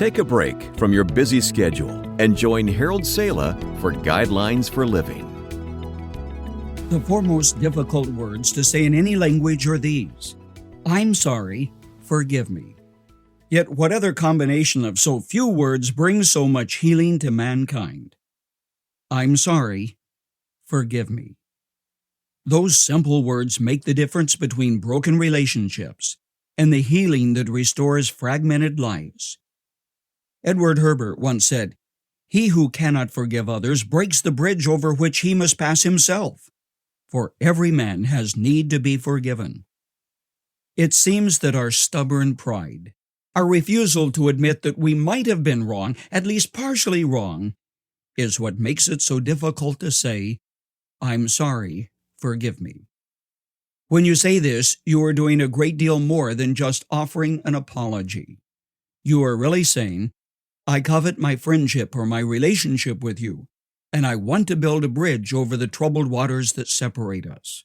Take a break from your busy schedule and join Harold Sala for Guidelines for Living. The four most difficult words to say in any language are these: I'm sorry, forgive me. Yet what other combination of so few words brings so much healing to mankind? I'm sorry, forgive me. Those simple words make the difference between broken relationships and the healing that restores fragmented lives. Edward Herbert once said, "He who cannot forgive others breaks the bridge over which he must pass himself, for every man has need to be forgiven." It seems that our stubborn pride, our refusal to admit that we might have been wrong, at least partially wrong, is what makes it so difficult to say, I'm sorry, forgive me. When you say this, you are doing a great deal more than just offering an apology. You are really saying, I covet my friendship or my relationship with you, and I want to build a bridge over the troubled waters that separate us.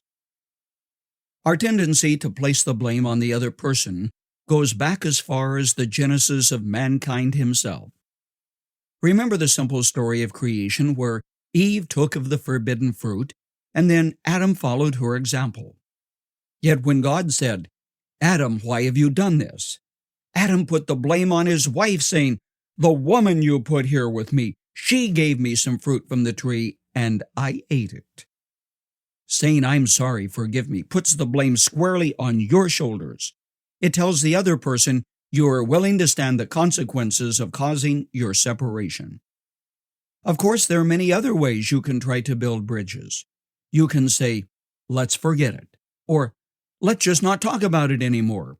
Our tendency to place the blame on the other person goes back as far as the genesis of mankind himself. Remember the simple story of creation where Eve took of the forbidden fruit, and then Adam followed her example. Yet when God said, Adam, why have you done this? Adam put the blame on his wife, saying, the woman you put here with me, she gave me some fruit from the tree, and I ate it. Saying, I'm sorry, forgive me, puts the blame squarely on your shoulders. It tells the other person you are willing to stand the consequences of causing your separation. Of course, there are many other ways you can try to build bridges. You can say, let's forget it, or let's just not talk about it anymore.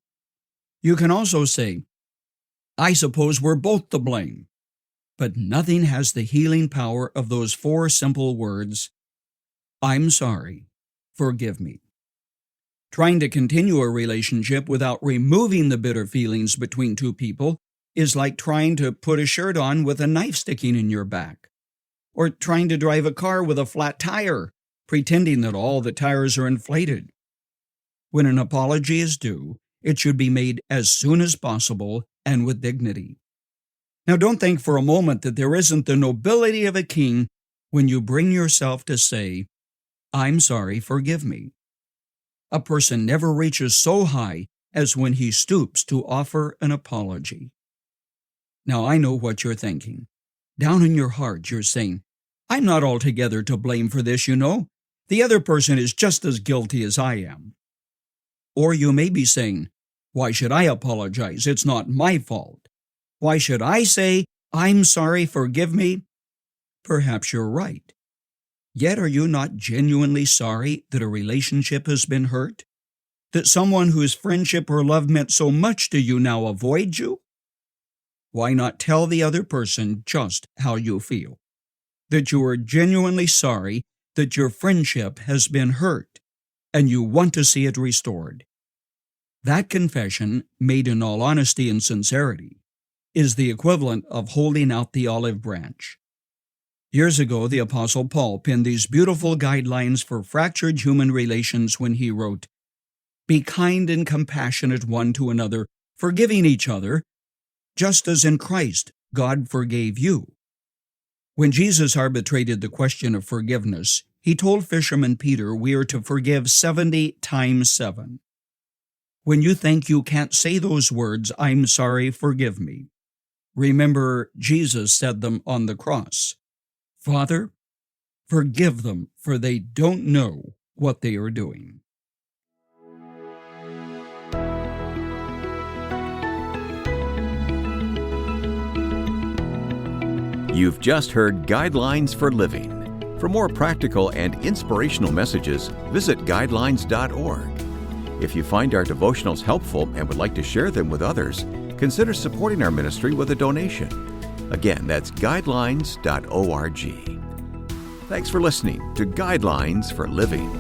You can also say, I suppose we're both to blame. But nothing has the healing power of those four simple words, I'm sorry, forgive me. Trying to continue a relationship without removing the bitter feelings between two people is like trying to put a shirt on with a knife sticking in your back, or trying to drive a car with a flat tire, pretending that all the tires are inflated. When an apology is due, it should be made as soon as possible and with dignity. Now, don't think for a moment that there isn't the nobility of a king when you bring yourself to say, I'm sorry, forgive me. A person never reaches so high as when he stoops to offer an apology. Now, I know what you're thinking. Down in your heart, you're saying, I'm not altogether to blame for this, you know. The other person is just as guilty as I am. Or you may be saying, why should I apologize? It's not my fault. Why should I say, I'm sorry, forgive me? Perhaps you're right. Yet are you not genuinely sorry that a relationship has been hurt? That someone whose friendship or love meant so much to you now avoids you? Why not tell the other person just how you feel? That you are genuinely sorry that your friendship has been hurt, and you want to see it restored. That confession, made in all honesty and sincerity, is the equivalent of holding out the olive branch. Years ago, the Apostle Paul penned these beautiful guidelines for fractured human relations when he wrote, Be kind and compassionate one to another, forgiving each other, just as in Christ God forgave you. When Jesus arbitrated the question of forgiveness, he told fisherman Peter we are to forgive 70 times 7. When you think you can't say those words, I'm sorry, forgive me, remember Jesus said them on the cross. Father, forgive them, for they don't know what they are doing. You've just heard Guidelines for Living. For more practical and inspirational messages, visit guidelines.org. If you find our devotionals helpful and would like to share them with others, consider supporting our ministry with a donation. Again, that's guidelines.org. Thanks for listening to Guidelines for Living.